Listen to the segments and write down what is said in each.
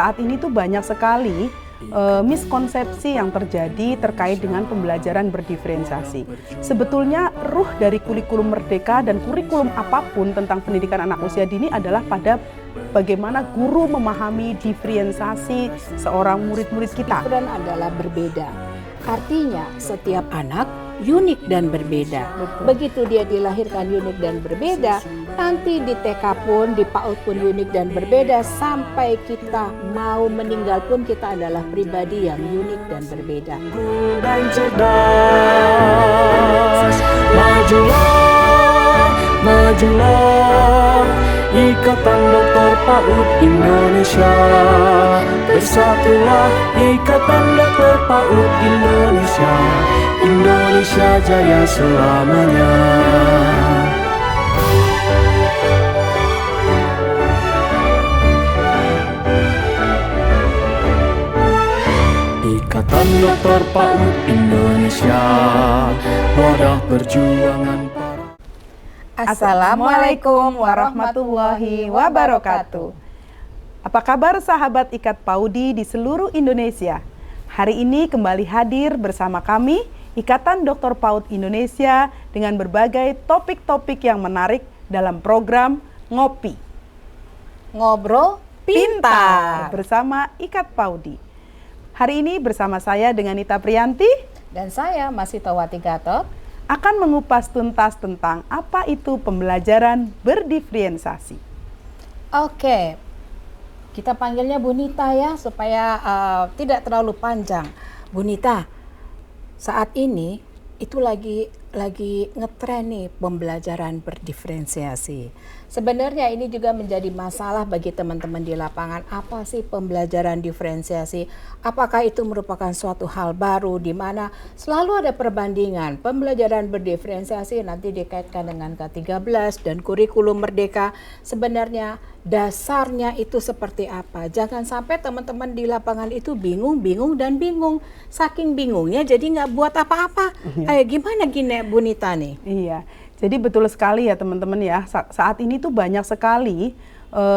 saat ini tuh banyak sekali miskonsepsi yang terjadi terkait dengan pembelajaran berdiferensiasi. Sebetulnya ruh dari kurikulum Merdeka dan kurikulum apapun tentang pendidikan anak usia dini adalah pada bagaimana guru memahami diferensiasi seorang murid-murid kita. Diferen adalah berbeda. Artinya setiap anak unik dan berbeda. Betul. Begitu dia dilahirkan unik dan berbeda, nanti di TK pun, di PAUD pun unik dan berbeda, sampai kita mau meninggal pun kita adalah pribadi yang unik dan berbeda. Dan cerdas, majulah, majulah, Ikatan Dokter PAUD Indonesia. Bersatulah Ikatan Dokter PAUD Indonesia, Indonesia jaya selamanya. Ikatan Dokter PAUD Indonesia, wadah perjuangan para. Assalamualaikum warahmatullahi wabarakatuh. Apa kabar sahabat Ikat Paudi di seluruh Indonesia? Hari ini kembali hadir bersama kami Ikatan Dokter PAUD Indonesia dengan berbagai topik-topik yang menarik dalam program Ngopi Ngobrol Pintar bersama Ikat Paudi. Hari ini bersama saya dengan Nita Priyanti dan saya Masitowati Gatot akan mengupas tuntas tentang apa itu pembelajaran berdiferensiasi. Oke, kita panggilnya Bu Nita ya, supaya tidak terlalu panjang. Bu Nita, saat ini itu lagi ngetren nih pembelajaran berdiferensiasi. Sebenarnya ini juga menjadi masalah bagi teman-teman di lapangan. Apa sih pembelajaran diferensiasi? Apakah itu merupakan suatu hal baru di mana selalu ada perbandingan pembelajaran berdiferensiasi nanti dikaitkan dengan K13 dan kurikulum Merdeka. Sebenarnya dasarnya itu seperti apa? Jangan sampai teman-teman di lapangan itu bingung. Saking bingungnya jadi nggak buat apa-apa. Gimana gini Bu Nita nih? Iya, jadi betul sekali ya teman-teman ya. Saat ini tuh banyak sekali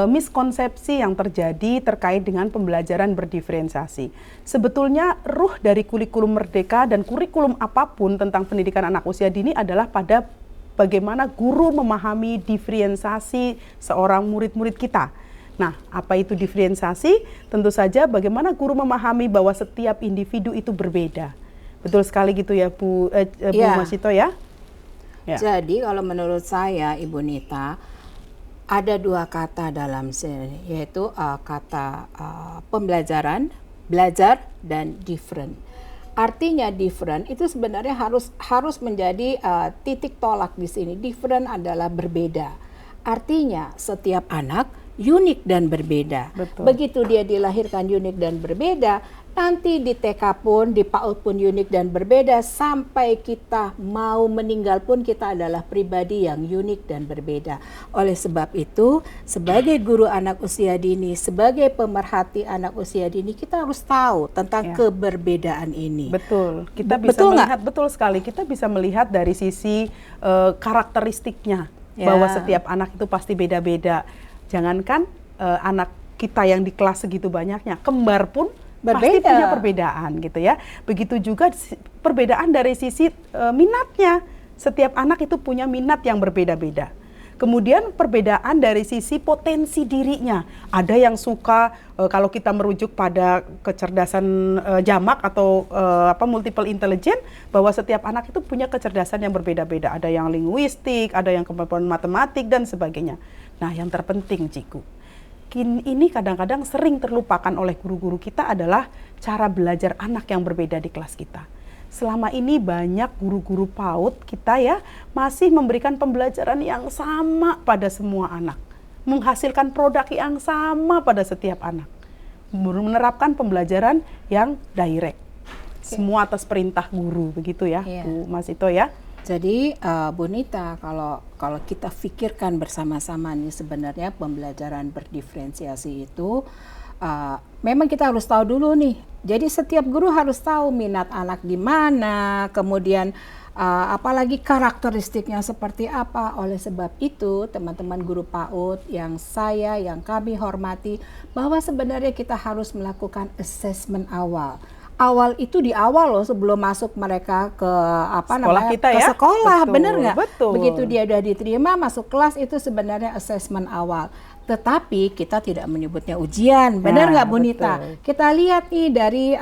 miskonsepsi yang terjadi terkait dengan pembelajaran berdiferensiasi. Sebetulnya ruh dari kurikulum Merdeka dan kurikulum apapun tentang pendidikan anak usia dini adalah pada bagaimana guru memahami diferensiasi seorang murid-murid kita. Nah, apa itu diferensiasi? Tentu saja bagaimana guru memahami bahwa setiap individu itu berbeda. Betul sekali gitu ya Bu Masito ya? Ya. Jadi kalau menurut saya Ibu Nita, ada dua kata dalam sini, yaitu kata pembelajaran, belajar, dan different. Artinya different itu sebenarnya harus menjadi titik tolak di sini. Different adalah berbeda. Artinya setiap anak unik dan berbeda. Betul. Begitu dia dilahirkan unik dan berbeda, nanti di TK pun, di PAUD pun unik dan berbeda, sampai kita mau meninggal pun kita adalah pribadi yang unik dan berbeda. Oleh sebab itu, sebagai guru anak usia dini, sebagai pemerhati anak usia dini, kita harus tahu tentang keberbedaan ini. Betul, kita bisa melihat, betul sekali, kita bisa melihat dari sisi karakteristiknya, bahwa setiap anak itu pasti beda-beda. Jangankan anak kita yang di kelas segitu banyaknya, kembar pun pasti punya perbedaan gitu ya. Begitu juga perbedaan dari sisi minatnya. Setiap anak itu punya minat yang berbeda-beda. Kemudian perbedaan dari sisi potensi dirinya. Ada yang suka kalau kita merujuk pada kecerdasan jamak atau multiple intelligence, bahwa setiap anak itu punya kecerdasan yang berbeda-beda. Ada yang linguistik, ada yang kemampuan matematik dan sebagainya. Nah, yang terpenting Ciku, ini kadang-kadang sering terlupakan oleh guru-guru kita adalah cara belajar anak yang berbeda di kelas kita. Selama ini banyak guru-guru PAUD kita ya masih memberikan pembelajaran yang sama pada semua anak. Menghasilkan produk yang sama pada setiap anak. Menerapkan pembelajaran yang direct. Semua atas perintah guru, begitu ya Bu Masito ya. Jadi Bu Nita, kalau kita pikirkan bersama-sama nih sebenarnya pembelajaran berdiferensiasi itu memang kita harus tahu dulu nih. Jadi setiap guru harus tahu minat anak di mana, kemudian apalagi karakteristiknya seperti apa. Oleh sebab itu, teman-teman guru PAUD yang kami hormati, bahwa sebenarnya kita harus melakukan assessment awal. Awal itu di awal loh, sebelum masuk mereka ke sekolah kita ke ya? sekolah, Betul, bener nggak? betul. Begitu dia udah diterima masuk kelas, itu sebenarnya assessment awal. Tetapi kita tidak menyebutnya ujian, benar nggak Bu Nita? betul. Kita lihat nih dari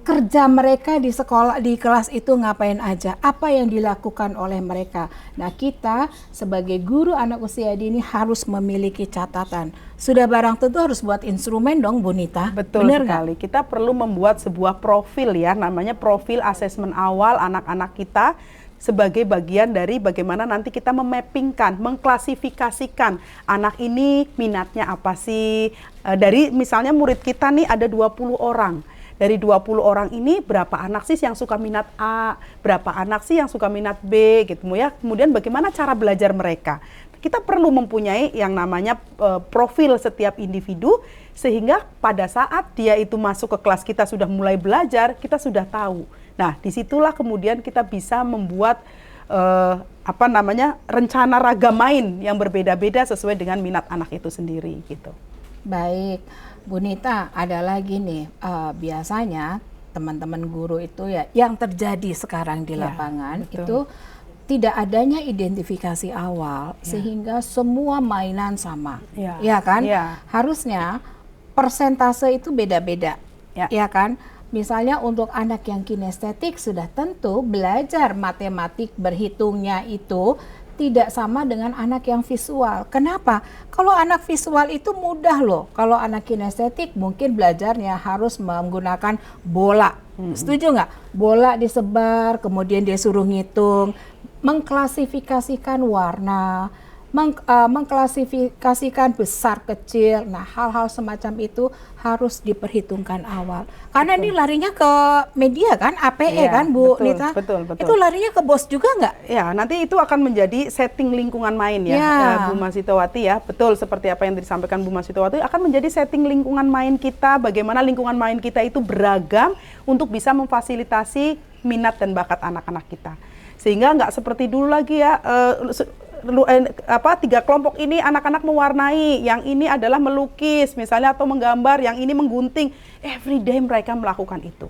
kerja mereka di sekolah, di kelas itu ngapain aja, apa yang dilakukan oleh mereka. Nah, kita sebagai guru anak usia dini harus memiliki catatan. Sudah barang tentu harus buat instrumen dong Bu Nita. Betul bener sekali. Kita perlu membuat sebuah profil ya, namanya profil asesmen awal anak-anak kita, sebagai bagian dari bagaimana nanti kita memappingkan, mengklasifikasikan anak ini minatnya apa sih. Dari misalnya murid kita nih ada 20 orang. Dari 20 orang ini berapa anak sih yang suka minat A, berapa anak sih yang suka minat B gitu ya. Kemudian bagaimana cara belajar mereka. Kita perlu mempunyai yang namanya profil setiap individu, sehingga pada saat dia itu masuk ke kelas kita sudah mulai belajar, kita sudah tahu. Nah, disitulah kemudian kita bisa membuat rencana ragam main yang berbeda-beda sesuai dengan minat anak itu sendiri gitu. Baik, Bu Nita, ada lagi nih, biasanya teman-teman guru itu ya, yang terjadi sekarang di lapangan itu tidak adanya identifikasi awal, sehingga semua mainan sama, ya kan? Harusnya persentase itu beda-beda, ya kan? Misalnya untuk anak yang kinestetik sudah tentu belajar matematik berhitungnya itu tidak sama dengan anak yang visual. Kenapa? Kalau anak visual itu mudah loh. Kalau anak kinestetik mungkin belajarnya harus menggunakan bola. Setuju nggak? Bola disebar, kemudian dia suruh ngitung, mengklasifikasikan warna, mengklasifikasikan besar kecil. Nah, hal-hal semacam itu harus diperhitungkan awal. Karena ini larinya ke media kan, APE kan Bu Nita? Betul. Itu larinya ke bos juga nggak? Ya, nanti itu akan menjadi setting lingkungan main ya, Bu Masitowati ya. Betul, seperti apa yang disampaikan Bu Masitowati, akan menjadi setting lingkungan main kita, bagaimana lingkungan main kita itu beragam untuk bisa memfasilitasi minat dan bakat anak-anak kita. Sehingga nggak seperti dulu lagi ya, 3 kelompok ini anak-anak mewarnai, yang ini adalah melukis misalnya atau menggambar, yang ini menggunting. Everyday mereka melakukan itu.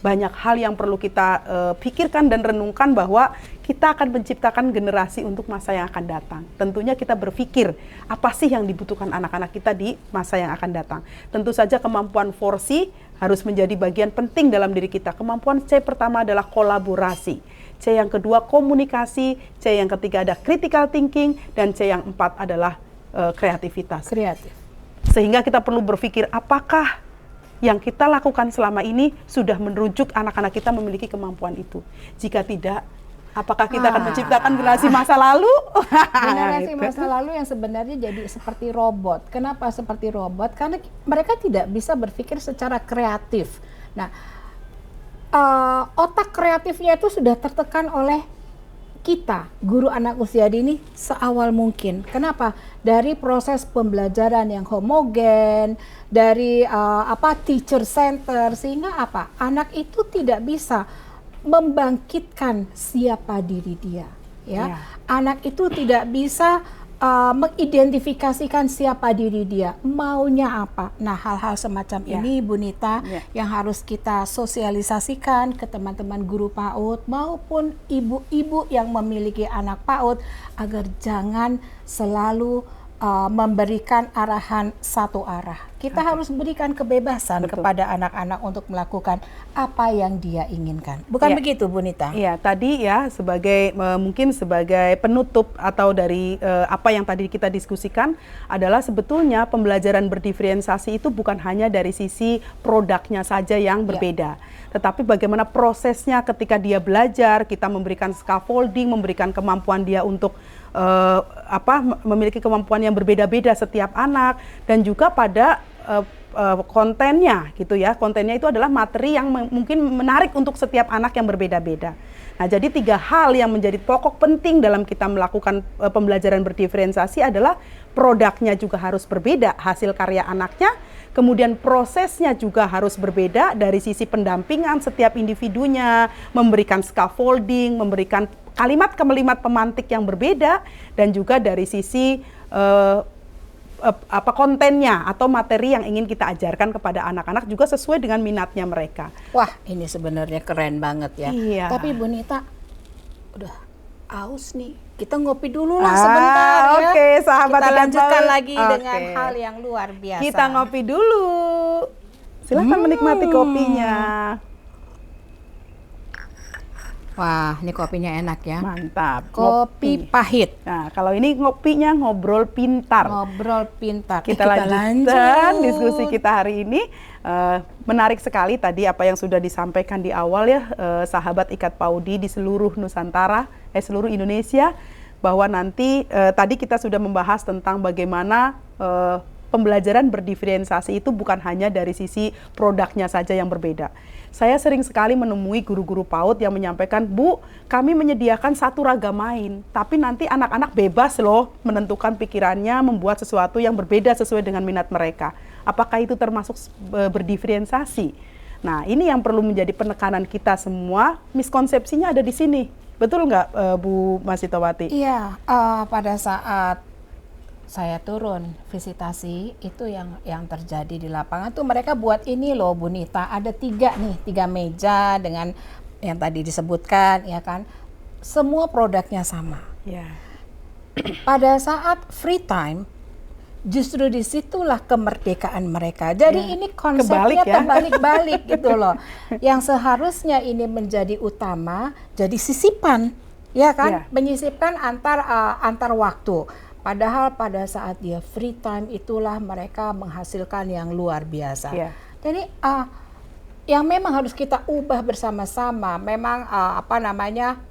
Banyak hal yang perlu kita pikirkan dan renungkan, bahwa kita akan menciptakan generasi untuk masa yang akan datang. Tentunya kita berpikir apa sih yang dibutuhkan anak-anak kita di masa yang akan datang. Tentu saja kemampuan 4C harus menjadi bagian penting dalam diri kita. Kemampuan C pertama adalah kolaborasi, C yang kedua komunikasi, C yang ketiga ada critical thinking, dan C yang 4 adalah kreativitas. Kreatif. Sehingga kita perlu berpikir apakah yang kita lakukan selama ini sudah merujuk anak-anak kita memiliki kemampuan itu. Jika tidak, apakah kita akan menciptakan generasi masa lalu? Generasi masa lalu yang sebenarnya jadi seperti robot. Kenapa seperti robot? Karena mereka tidak bisa berpikir secara kreatif. Nah, otak kreatifnya itu sudah tertekan oleh kita, guru anak usia dini, seawal mungkin. Kenapa? Dari proses pembelajaran yang homogen, dari teacher center, sehingga apa? Anak itu tidak bisa membangkitkan siapa diri dia, ya. Anak itu tidak bisa mengidentifikasikan siapa diri dia, maunya apa. Nah, hal-hal semacam ini Bu Nita yang harus kita sosialisasikan ke teman-teman guru PAUD maupun ibu-ibu yang memiliki anak PAUD, agar jangan selalu memberikan arahan satu arah. Kita harus berikan kebebasan kepada anak-anak untuk melakukan apa yang dia inginkan. Bukan begitu Bu Nita? Iya, tadi ya sebagai mungkin sebagai penutup atau dari apa yang tadi kita diskusikan adalah sebetulnya pembelajaran berdiferensiasi itu bukan hanya dari sisi produknya saja yang berbeda. Tetapi bagaimana prosesnya ketika dia belajar, kita memberikan scaffolding, memberikan kemampuan dia untuk memiliki kemampuan yang berbeda-beda setiap anak, dan juga pada kontennya gitu ya. Kontennya itu adalah materi yang mungkin menarik untuk setiap anak yang berbeda-beda. Nah, jadi 3 hal yang menjadi pokok penting dalam kita melakukan pembelajaran berdiferensiasi adalah produknya juga harus berbeda, hasil karya anaknya, Kemudian prosesnya juga harus berbeda dari sisi pendampingan setiap individunya, memberikan scaffolding, memberikan kalimat-kalimat pemantik yang berbeda, dan juga dari sisi kontennya atau materi yang ingin kita ajarkan kepada anak-anak juga sesuai dengan minatnya mereka. Wah, ini sebenarnya keren banget ya. Iya. Tapi Bu Nita, udah aus nih. Kita ngopi dulu lah sebentar ya. Oke, sahabat kita tidak lanjutkan mau. lagi dengan hal yang luar biasa. Kita ngopi dulu. Silahkan menikmati kopinya. Wah, ini kopinya enak ya. Mantap. Kopi pahit. Nah, kalau ini ngopinya ngobrol pintar. Ngobrol pintar. Kita lanjutkan diskusi kita hari ini. Menarik sekali tadi apa yang sudah disampaikan di awal ya, sahabat Ikat Paudi di seluruh Nusantara, seluruh Indonesia, bahwa nanti tadi kita sudah membahas tentang bagaimana pembelajaran berdiferensiasi itu bukan hanya dari sisi produknya saja yang berbeda. Saya sering sekali menemui guru-guru PAUD yang menyampaikan, Bu, kami menyediakan satu ragam main, tapi nanti anak-anak bebas loh menentukan pikirannya, membuat sesuatu yang berbeda sesuai dengan minat mereka. Apakah itu termasuk berdiferensiasi? Nah, ini yang perlu menjadi penekanan kita semua, miskonsepsinya ada di sini. Betul nggak, Bu Masitowati? Iya, pada saat saya turun visitasi itu yang terjadi di lapangan tuh mereka buat ini loh Bu Nita, ada 3 meja dengan yang tadi disebutkan ya kan, semua produknya sama. Ya. Pada saat free time justru disitulah kemerdekaan mereka. Jadi ini konsepnya terbalik-balik gitu loh. Yang seharusnya ini menjadi utama jadi sisipan ya kan, menyisipkan antar waktu. Padahal pada saat dia free time itulah mereka menghasilkan yang luar biasa. Jadi yang memang harus kita ubah bersama-sama. Memang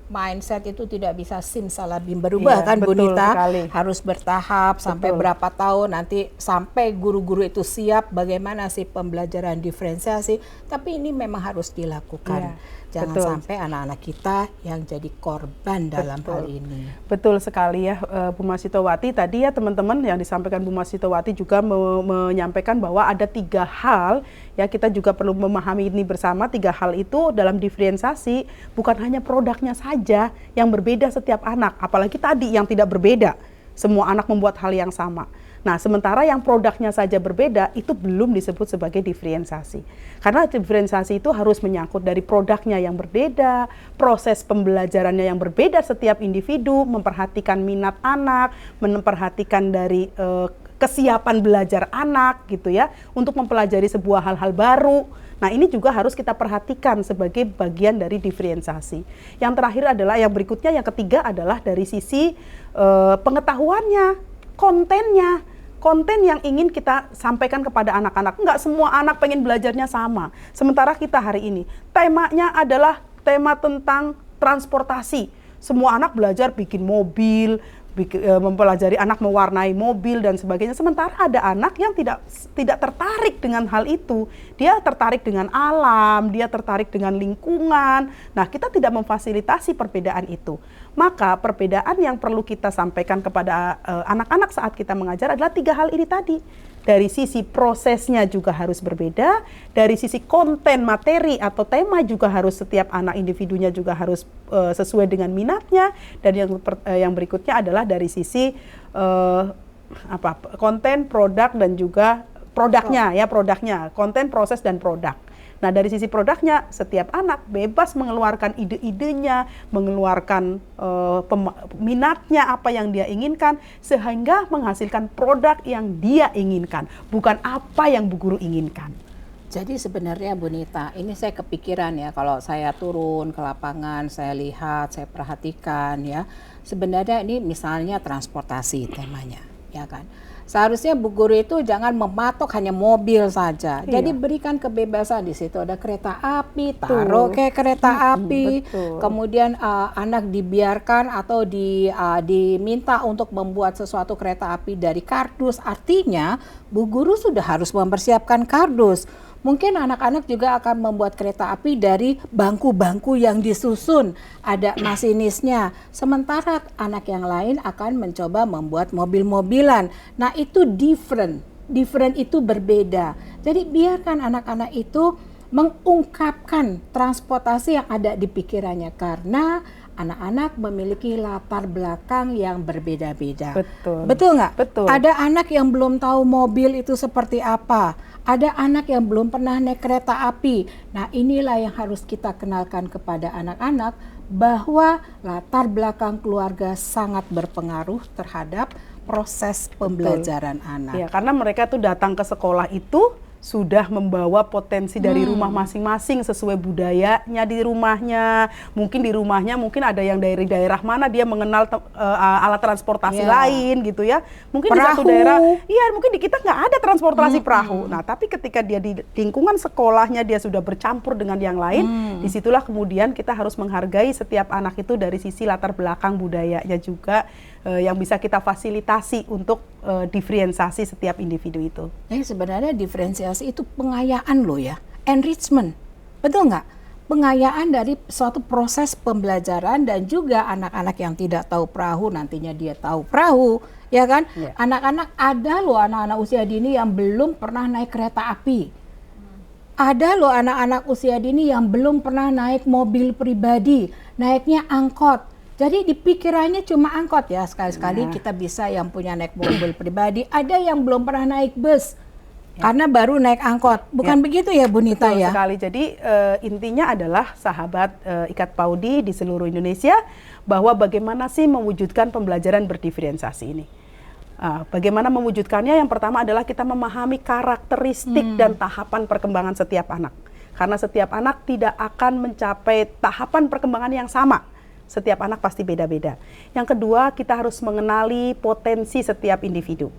mindset itu tidak bisa simsalabim berubah kan Bu Nita. Harus bertahap sampai berapa tahun nanti sampai guru-guru itu siap bagaimana sih pembelajaran diferensiasi. Tapi ini memang harus dilakukan. Jangan sampai anak-anak kita yang jadi korban dalam hal ini. Betul sekali ya Bu Masitowati. Tadi ya teman-teman yang disampaikan Bu Masitowati juga menyampaikan bahwa ada 3 hal ya, kita juga perlu memahami ini bersama. 3 hal itu dalam diferensiasi bukan hanya produknya saja yang berbeda setiap anak, apalagi tadi yang tidak berbeda. Semua anak membuat hal yang sama. Nah, sementara yang produknya saja berbeda, itu belum disebut sebagai diferensiasi. Karena diferensiasi itu harus menyangkut dari produknya yang berbeda, proses pembelajarannya yang berbeda setiap individu, memperhatikan minat anak, memperhatikan dari kesiapan belajar anak gitu ya, untuk mempelajari sebuah hal-hal baru. Nah, ini juga harus kita perhatikan sebagai bagian dari diferensiasi. Yang terakhir adalah, yang berikutnya, yang ketiga adalah dari sisi pengetahuannya, kontennya. Konten yang ingin kita sampaikan kepada anak-anak. Enggak semua anak pengen belajarnya sama. Sementara kita hari ini, temanya adalah tema tentang transportasi. Semua anak belajar bikin mobil, mempelajari anak mewarnai mobil dan sebagainya. Sementara ada anak yang tidak tertarik dengan hal itu. Dia tertarik dengan alam, dia tertarik dengan lingkungan. Nah, kita tidak memfasilitasi perbedaan itu. Maka perbedaan yang perlu kita sampaikan kepada anak-anak saat kita mengajar adalah 3 hal ini tadi. Dari sisi prosesnya juga harus berbeda, dari sisi konten materi atau tema juga harus setiap anak individunya juga harus sesuai dengan minatnya, dan yang berikutnya adalah dari sisi konten, produk, dan juga produknya, konten, proses, dan produk. Nah, dari sisi produknya, setiap anak bebas mengeluarkan ide-idenya, mengeluarkan minatnya, apa yang dia inginkan, sehingga menghasilkan produk yang dia inginkan, bukan apa yang Bu Guru inginkan. Jadi sebenarnya Bu Nita, ini saya kepikiran ya, kalau saya turun ke lapangan, saya lihat, saya perhatikan ya, sebenarnya ini misalnya transportasi temanya, ya kan. Seharusnya Bu Guru itu jangan mematok hanya mobil saja. Iya. Jadi berikan kebebasan, di situ ada kereta api, taruh ke kereta api. Kemudian anak dibiarkan atau diminta untuk membuat sesuatu kereta api dari kardus. Artinya Bu Guru sudah harus mempersiapkan kardus. Mungkin anak-anak juga akan membuat kereta api dari bangku-bangku yang disusun, ada masinisnya. Sementara anak yang lain akan mencoba membuat mobil-mobilan. Nah, itu different. different itu berbeda. Jadi biarkan anak-anak itu mengungkapkan transportasi yang ada di pikirannya, karena anak-anak memiliki latar belakang yang berbeda-beda. Betul. Betul nggak? Betul. Ada anak yang belum tahu mobil itu seperti apa. Ada anak yang belum pernah naik kereta api. Nah, inilah yang harus kita kenalkan kepada anak-anak, bahwa latar belakang keluarga sangat berpengaruh terhadap proses pembelajaran anak. Ya, karena mereka tuh datang ke sekolah itu sudah membawa potensi dari rumah masing-masing sesuai budayanya di rumahnya. Mungkin di rumahnya mungkin ada yang dari daerah mana dia mengenal alat transportasi lain gitu ya. Mungkin perahu. Di satu daerah, iya mungkin di kita nggak ada transportasi perahu. Nah, tapi ketika dia di lingkungan sekolahnya dia sudah bercampur dengan yang lain, disitulah kemudian kita harus menghargai setiap anak itu dari sisi latar belakang budayanya juga, yang bisa kita fasilitasi untuk diferensiasi setiap individu itu. Jadi sebenarnya diferensiasi itu pengayaan loh ya, enrichment, betul nggak? Pengayaan dari suatu proses pembelajaran, dan juga anak-anak yang tidak tahu perahu nantinya dia tahu perahu, ya kan? Ya. Anak-anak ada loh, anak-anak usia dini yang belum pernah naik kereta api. Ada loh anak-anak usia dini yang belum pernah naik mobil pribadi, naiknya angkot. Jadi di pikirannya cuma angkot ya, sekali-sekali kita bisa yang punya naik mobil pribadi, ada yang belum pernah naik bus, karena baru naik angkot. Bukan begitu ya Bu Nita? Betul ya? sekali. Jadi intinya adalah sahabat Ikat Paudi di seluruh Indonesia, bahwa bagaimana sih mewujudkan pembelajaran berdiferensiasi ini. Bagaimana mewujudkannya? Yang pertama adalah kita memahami karakteristik dan tahapan perkembangan setiap anak. Karena setiap anak tidak akan mencapai tahapan perkembangan yang sama. Setiap anak pasti beda-beda. Yang kedua, kita harus mengenali potensi setiap individu.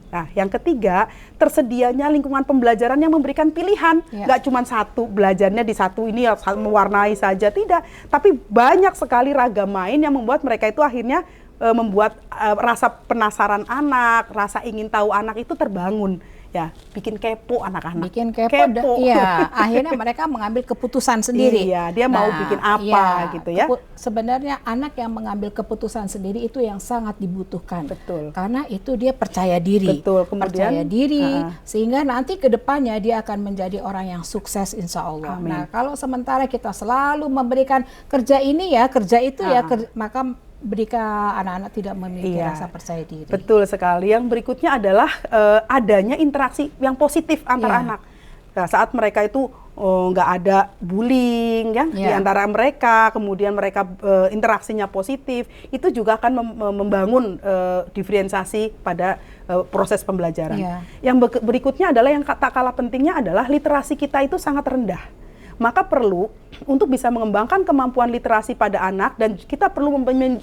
Nah, yang ketiga, tersedianya lingkungan pembelajaran yang memberikan pilihan. Nggak cuma satu, belajarnya di satu ini mewarnai saja, tidak. Tapi banyak sekali ragam main yang membuat mereka itu akhirnya membuat rasa penasaran anak, rasa ingin tahu anak itu terbangun. Ya, bikin kepo anak-anak. Bikin kepo. Iya, akhirnya mereka mengambil keputusan sendiri. Iya, dia mau bikin apa gitu ya. Sebenarnya anak yang mengambil keputusan sendiri itu yang sangat dibutuhkan. Betul. Karena itu dia percaya diri. Betul. Kemudian percaya diri, sehingga nanti ke depannya dia akan menjadi orang yang sukses insya Allah. Amin. Nah, kalau sementara kita selalu memberikan kerja ini ya, kerja itu ya, maka berikan anak-anak tidak memiliki rasa percaya diri. Betul sekali. Yang berikutnya adalah adanya interaksi yang positif antar anak. Nah, saat mereka itu nggak ada bullying ya di antara mereka, kemudian mereka interaksinya positif, itu juga akan membangun diferensiasi pada proses pembelajaran. Yang berikutnya adalah yang tak kalah pentingnya adalah literasi kita itu sangat rendah. Maka perlu untuk bisa mengembangkan kemampuan literasi pada anak, dan kita perlu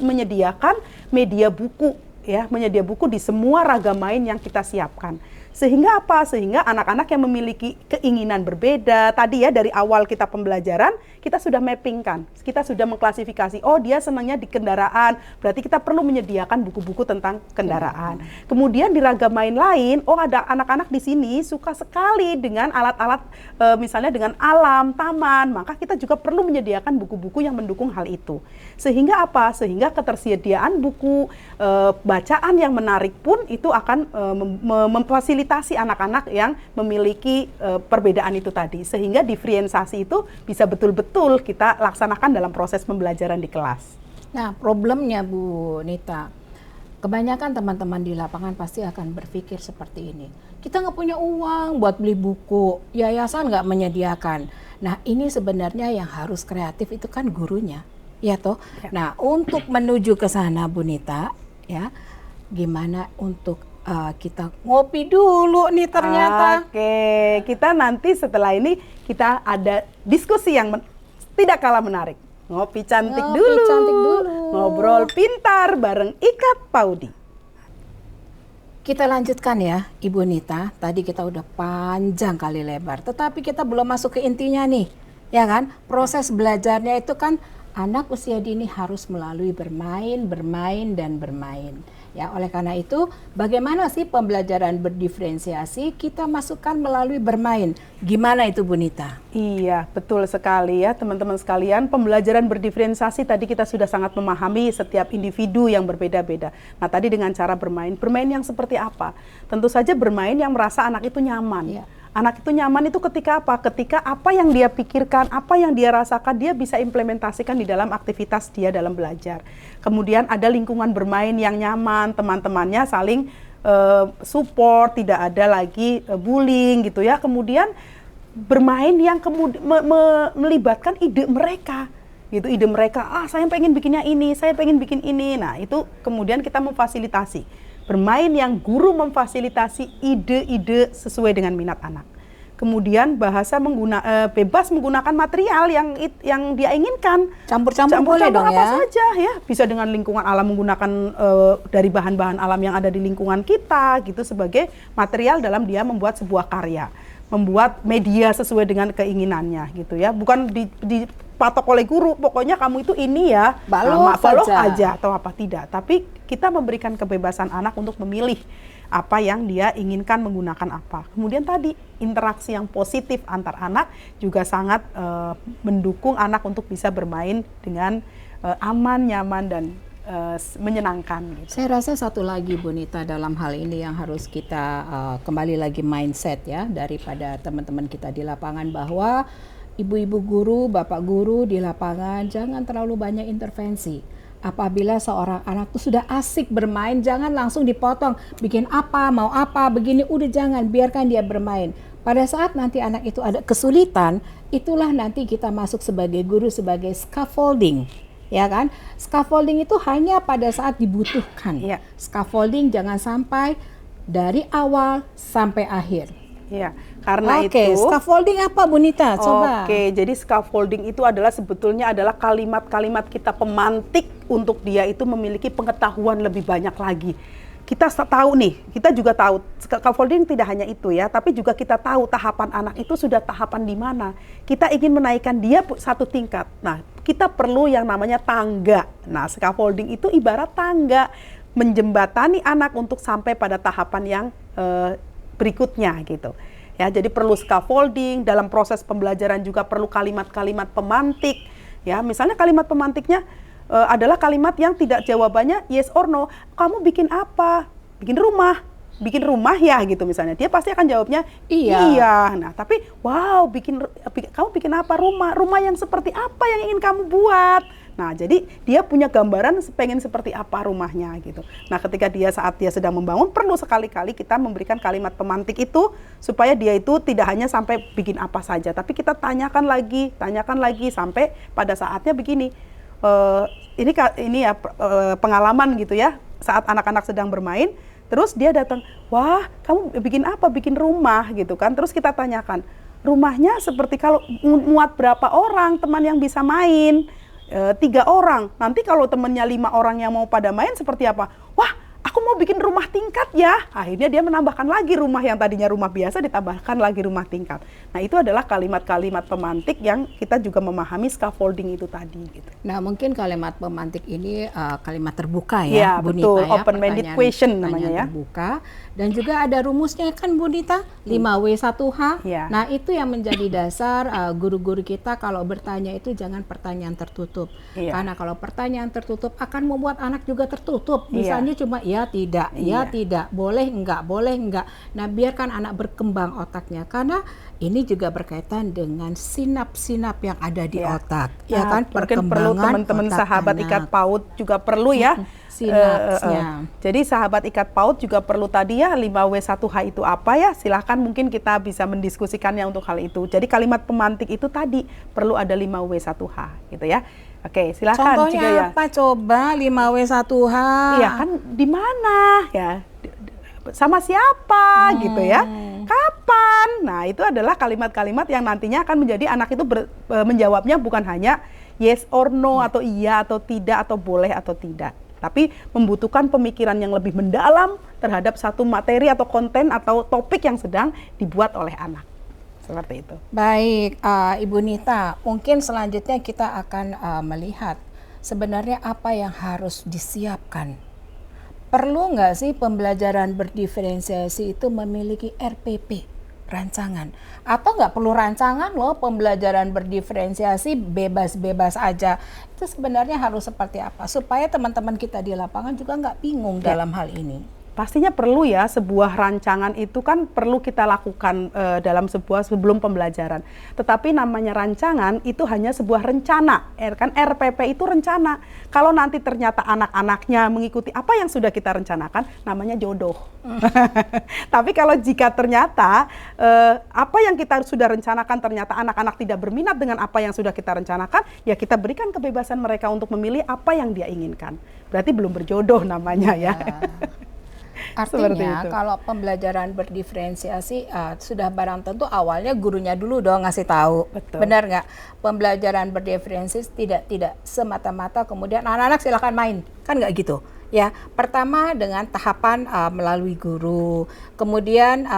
menyediakan media buku ya, menyedia buku di semua ragam main yang kita siapkan. Sehingga apa? Sehingga anak-anak yang memiliki keinginan berbeda, tadi ya dari awal kita pembelajaran, kita sudah mappingkan, kita sudah mengklasifikasi, oh dia senangnya di kendaraan, berarti kita perlu menyediakan buku-buku tentang kendaraan. Kemudian di ragam main lain, oh ada anak-anak di sini suka sekali dengan alat-alat, misalnya dengan alam, taman, maka kita juga perlu menyediakan buku-buku yang mendukung hal itu. Sehingga apa? Sehingga ketersediaan buku bacaan yang menarik pun itu akan memfasilitasi anak-anak yang memiliki perbedaan itu tadi, sehingga diferensiasi itu bisa betul-betul kita laksanakan dalam proses pembelajaran di kelas. Nah, problemnya Bu Nita, kebanyakan teman-teman di lapangan pasti akan berpikir seperti ini. Kita nggak punya uang buat beli buku, yayasan nggak menyediakan. Nah, ini sebenarnya yang harus kreatif itu kan gurunya, ya toh. Ya. Nah, untuk menuju ke sana Bu Nita, ya, gimana untuk kita ngopi dulu nih ternyata. Oke, kita nanti setelah ini kita ada diskusi yang tidak kalah menarik. Ngopi cantik dulu. Ngobrol pintar bareng Ikat Paudi. Kita lanjutkan ya Ibu Nita, tadi kita udah panjang kali lebar, tetapi kita belum masuk ke intinya nih, ya kan? Proses belajarnya itu kan anak usia dini harus melalui bermain, bermain, dan bermain. Ya, oleh karena itu, bagaimana sih pembelajaran berdiferensiasi? Kita masukkan melalui bermain. Gimana itu, Bu Nita? Iya, betul sekali ya teman-teman sekalian. Pembelajaran berdiferensiasi tadi kita sudah sangat memahami setiap individu yang berbeda-beda. Nah, tadi dengan cara bermain yang seperti apa? Tentu saja bermain yang merasa anak itu nyaman. Iya. Anak itu nyaman itu ketika apa? Ketika apa yang dia pikirkan, apa yang dia rasakan, dia bisa implementasikan di dalam aktivitas dia dalam belajar. Kemudian ada lingkungan bermain yang nyaman, teman-temannya saling support, tidak ada lagi bullying gitu ya. Kemudian bermain yang melibatkan ide mereka. Gitu, ide mereka, saya pengen bikinnya ini, saya pengen bikin ini. Nah, itu kemudian kita memfasilitasi. Bermain yang guru memfasilitasi ide-ide sesuai dengan minat anak. Kemudian bahasa bebas menggunakan material yang dia inginkan. Campur-campur boleh dong apa ya? saja ya. Bisa dengan lingkungan alam, menggunakan dari bahan-bahan alam yang ada di lingkungan kita gitu sebagai material dalam dia membuat sebuah karya. Membuat media sesuai dengan keinginannya gitu ya. Bukan dipatok oleh guru, pokoknya kamu itu ini ya, balok aja atau apa tidak. Tapi kita memberikan kebebasan anak untuk memilih apa yang dia inginkan menggunakan apa. Kemudian tadi interaksi yang positif antar anak juga sangat mendukung anak untuk bisa bermain dengan aman, nyaman dan menyenangkan. Gitu. Saya rasa satu lagi Bu Nita dalam hal ini yang harus kita kembali lagi mindset ya daripada teman-teman kita di lapangan, bahwa ibu-ibu guru, bapak guru di lapangan jangan terlalu banyak intervensi. Apabila seorang anak itu sudah asik bermain, jangan langsung dipotong, bikin apa, mau apa, begini, udah jangan, biarkan dia bermain. Pada saat nanti anak itu ada kesulitan, itulah nanti kita masuk sebagai guru sebagai scaffolding. Ya kan? Scaffolding itu hanya pada saat dibutuhkan. Ya. Scaffolding jangan sampai dari awal sampai akhir. Ya, karena itu. Scaffolding apa Bu Nita? Coba. Jadi scaffolding itu sebetulnya adalah kalimat-kalimat kita pemantik untuk dia itu memiliki pengetahuan lebih banyak lagi. Kita tahu nih, kita juga tahu scaffolding tidak hanya itu ya, tapi juga kita tahu tahapan anak itu sudah tahapan di mana. Kita ingin menaikkan dia satu tingkat. Nah, kita perlu yang namanya tangga. Nah, scaffolding itu ibarat tangga menjembatani anak untuk sampai pada tahapan yang berikutnya gitu. Ya, jadi perlu scaffolding, dalam proses pembelajaran juga perlu kalimat-kalimat pemantik. Ya, misalnya kalimat pemantiknya adalah kalimat yang tidak jawabannya yes or no. Kamu bikin apa? Bikin rumah. Bikin rumah ya gitu misalnya. Dia pasti akan jawabnya iya. Nah, tapi wow, kamu bikin apa? Rumah yang seperti apa yang ingin kamu buat? Nah, jadi dia punya gambaran pengen seperti apa rumahnya gitu. Nah, ketika saat dia sedang membangun, perlu sekali-kali kita memberikan kalimat pemantik itu supaya dia itu tidak hanya sampai bikin apa saja, tapi kita tanyakan lagi sampai pada saatnya begini. Ini ya pengalaman gitu ya, saat anak-anak sedang bermain, terus dia datang, wah kamu bikin apa? Bikin rumah gitu kan. Terus kita tanyakan, rumahnya seperti kalau muat berapa orang teman yang bisa main? 3 orang. Nanti kalau temennya 5 orang yang mau pada main seperti apa? Wah, aku mau bikin rumah tingkat ya. Akhirnya dia menambahkan lagi rumah yang tadinya rumah biasa ditambahkan lagi rumah tingkat. Nah, itu adalah kalimat-kalimat pemantik yang kita juga memahami scaffolding itu tadi gitu. Nah, mungkin kalimat pemantik ini kalimat terbuka ya, Bu Nita, betul. ya. Open-ended question namanya ya. Terbuka. Dan juga ada rumusnya kan Bu Nita, 5W1H. Ya. Nah, itu yang menjadi dasar guru-guru kita kalau bertanya itu jangan pertanyaan tertutup. Ya. Karena kalau pertanyaan tertutup akan membuat anak juga tertutup. Misalnya cuma ya tidak, ya tidak, boleh enggak. Nah, biarkan anak berkembang otaknya karena ini juga berkaitan dengan sinap-sinap yang ada di otak. Ya kan, mungkin perlu teman-teman sahabat anak. Ikat PAUD juga perlu ya. Sinapsnya. Jadi sahabat ikat PAUD juga perlu tadi ya 5W1H itu apa ya? Silahkan mungkin kita bisa mendiskusikannya untuk hal itu. Jadi kalimat pemantik itu tadi perlu ada 5W1H gitu ya. Oke, silahkan. Contohnya apa coba 5W1H? Iya kan di mana ya? Sama siapa gitu ya? Kapan? Nah, itu adalah kalimat-kalimat yang nantinya akan menjadi anak itu menjawabnya bukan hanya yes or no atau iya atau tidak atau boleh atau tidak. Tapi membutuhkan pemikiran yang lebih mendalam terhadap satu materi atau konten atau topik yang sedang dibuat oleh anak. Seperti itu. Baik, Ibu Nita, mungkin selanjutnya kita akan melihat sebenarnya apa yang harus disiapkan. Perlu nggak sih pembelajaran berdiferensiasi itu memiliki RPP, rancangan? Atau nggak perlu rancangan loh, pembelajaran berdiferensiasi bebas-bebas aja. Itu sebenarnya harus seperti apa? Supaya teman-teman kita di lapangan juga nggak bingung dalam hal ini. Pastinya perlu ya, sebuah rancangan itu kan perlu kita lakukan dalam sebelum pembelajaran. Tetapi namanya rancangan itu hanya sebuah rencana, kan RPP itu rencana. Kalau nanti ternyata anak-anaknya mengikuti apa yang sudah kita rencanakan, namanya jodoh. Tapi kalau jika ternyata apa yang kita sudah rencanakan ternyata anak-anak tidak berminat dengan apa yang sudah kita rencanakan, ya kita berikan kebebasan mereka untuk memilih apa yang dia inginkan. Berarti belum berjodoh namanya ya. Artinya kalau pembelajaran berdiferensiasi sudah barang tentu awalnya gurunya dulu dong ngasih tahu. Betul. Benar nggak? Pembelajaran berdiferensiasi tidak semata-mata kemudian anak-anak silakan main, kan nggak gitu ya. Pertama dengan tahapan melalui guru, kemudian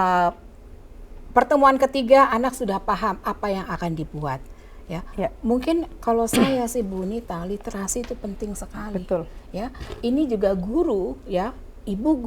pertemuan ketiga anak sudah paham apa yang akan dibuat. Ya. Mungkin kalau saya sih Bu Nita, literasi itu penting sekali. Betul. Ya, ini juga guru ya. Ibu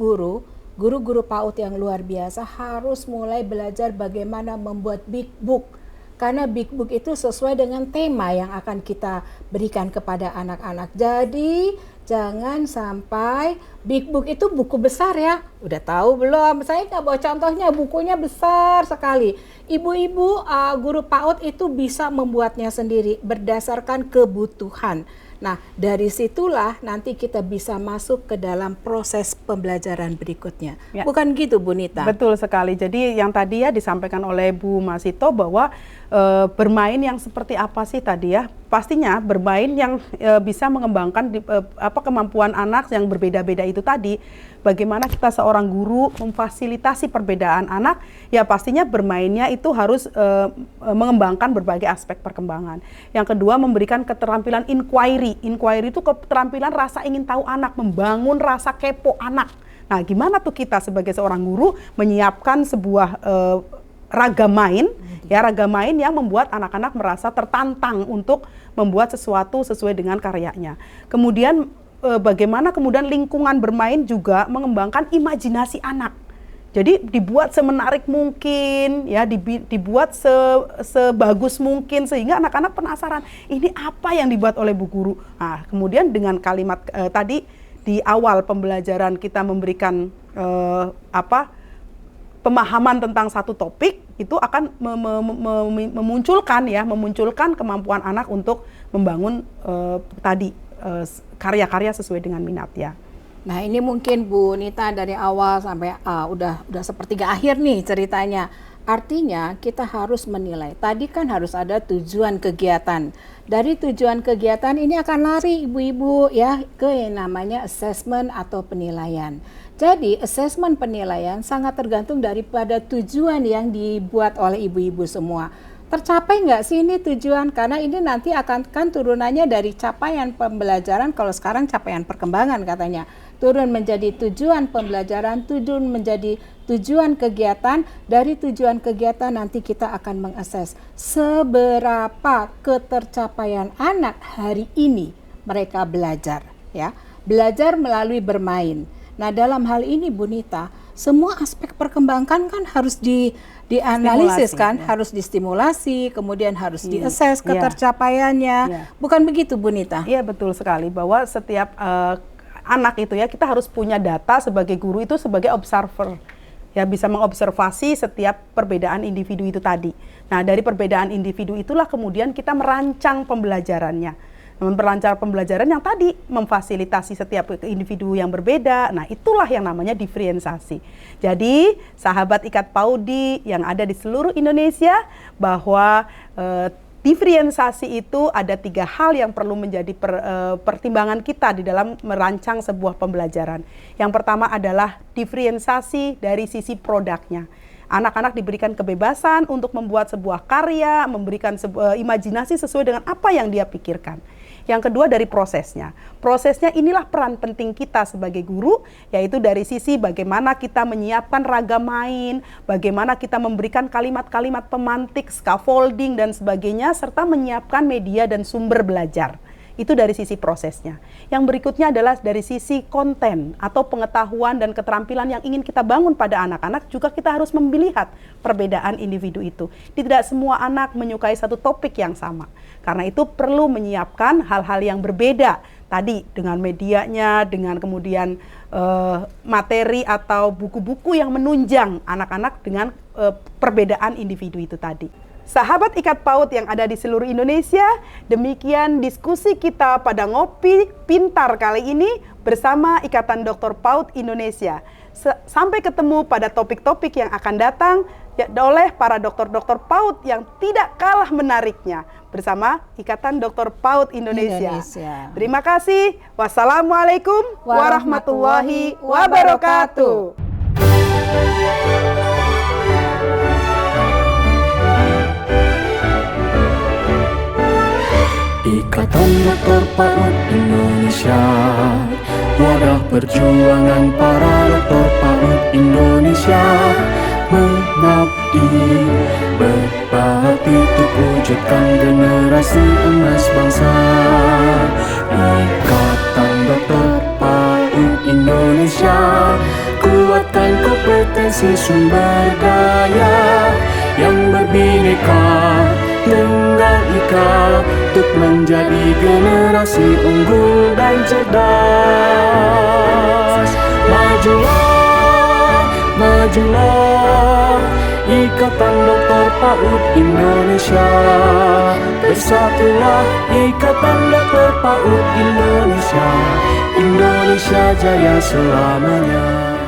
guru-guru PAUD yang luar biasa harus mulai belajar bagaimana membuat big book. Karena big book itu sesuai dengan tema yang akan kita berikan kepada anak-anak. Jadi jangan sampai big book itu buku besar ya. Udah tahu belum? Saya nggak bawa contohnya, bukunya besar sekali. Ibu-ibu guru PAUD itu bisa membuatnya sendiri berdasarkan kebutuhan. Nah, dari situlah nanti kita bisa masuk ke dalam proses pembelajaran berikutnya. Ya. Bukan gitu, Bu Nita? Betul sekali. Jadi yang tadi ya disampaikan oleh Bu Masito bahwa bermain yang seperti apa sih tadi ya? Pastinya bermain yang bisa mengembangkan kemampuan anak yang berbeda-beda itu tadi. Bagaimana kita seorang guru memfasilitasi perbedaan anak, ya pastinya bermainnya itu harus mengembangkan berbagai aspek perkembangan. Yang kedua, memberikan keterampilan inquiry. Inquiry itu keterampilan rasa ingin tahu anak, membangun rasa kepo anak. Nah, gimana tuh kita sebagai seorang guru menyiapkan sebuah ragam main, ya ragam main yang membuat anak-anak merasa tertantang untuk membuat sesuatu sesuai dengan karyanya. Kemudian bagaimana kemudian lingkungan bermain juga mengembangkan imajinasi anak. Jadi dibuat semenarik mungkin, ya dibuat sebagus mungkin sehingga anak-anak penasaran ini apa yang dibuat oleh bu guru. Nah, kemudian dengan kalimat tadi di awal pembelajaran kita memberikan pemahaman tentang satu topik itu akan memunculkan kemampuan anak untuk membangun karya-karya sesuai dengan minat ya. Nah, ini mungkin Bu Nita dari awal sampai udah sepertiga akhir nih ceritanya. Artinya kita harus menilai. Tadi kan harus ada tujuan kegiatan. Dari tujuan kegiatan ini akan lari ibu-ibu ya ke yang namanya assessment atau penilaian. Jadi assessment penilaian sangat tergantung daripada tujuan yang dibuat oleh ibu-ibu semua. Tercapai nggak sih ini tujuan? Karena ini nanti akan kan turunannya dari capaian pembelajaran, kalau sekarang capaian perkembangan katanya. Turun menjadi tujuan pembelajaran, turun menjadi tujuan kegiatan. Dari tujuan kegiatan nanti kita akan mengakses seberapa ketercapaian anak hari ini mereka belajar. Ya, belajar melalui bermain. Nah, dalam hal ini Bu Nita, semua aspek perkembangan kan harus dianalisis kan, harus distimulasi, kemudian harus diakses ketercapaiannya. Bukan begitu Bu Nita? Iya, betul sekali bahwa setiap anak itu ya kita harus punya data sebagai guru itu sebagai observer. Ya, bisa mengobservasi setiap perbedaan individu itu tadi. Nah, dari perbedaan individu itulah kemudian kita merancang pembelajarannya. Memperancang pembelajaran yang tadi memfasilitasi setiap individu yang berbeda. Nah, itulah yang namanya diferensiasi. Jadi, sahabat Ikat Paudi yang ada di seluruh Indonesia, bahwa diferensiasi itu ada 3 hal yang perlu menjadi pertimbangan kita di dalam merancang sebuah pembelajaran. Yang pertama adalah diferensiasi dari sisi produknya. Anak-anak diberikan kebebasan untuk membuat sebuah karya, memberikan imajinasi sesuai dengan apa yang dia pikirkan. Yang kedua dari prosesnya. Prosesnya inilah peran penting kita sebagai guru, yaitu dari sisi bagaimana kita menyiapkan ragam main, bagaimana kita memberikan kalimat-kalimat pemantik, scaffolding dan sebagainya, serta menyiapkan media dan sumber belajar. Itu dari sisi prosesnya. Yang berikutnya adalah dari sisi konten atau pengetahuan dan keterampilan yang ingin kita bangun pada anak-anak, juga kita harus melihat perbedaan individu itu. Tidak semua anak menyukai satu topik yang sama. Karena itu perlu menyiapkan hal-hal yang berbeda. Tadi dengan medianya, dengan kemudian materi atau buku-buku yang menunjang anak-anak dengan perbedaan individu itu tadi. Sahabat Ikat PAUD yang ada di seluruh Indonesia, demikian diskusi kita pada Ngopi Pintar kali ini bersama Ikatan Dokter PAUD Indonesia. Sampai ketemu pada topik-topik yang akan datang oleh para dokter-dokter PAUD yang tidak kalah menariknya bersama Ikatan Dokter PAUD Indonesia. Terima kasih. Wassalamualaikum warahmatullahi wabarakatuh. Ikatan Dokter PAUD Indonesia, wadah perjuangan para dokter PAUD Indonesia, mengabdi berbakti untuk wujudkan generasi emas bangsa. Ikatan Dokter PAUD Indonesia, kuatkan kompetensi sumber daya yang berbineka tunggal ika untuk menjadi generasi unggul dan cerdas. Majulah, majulah, Ikatan Dokter PAUD Indonesia. Bersatulah Ikatan Dokter PAUD Indonesia. Indonesia jaya selamanya.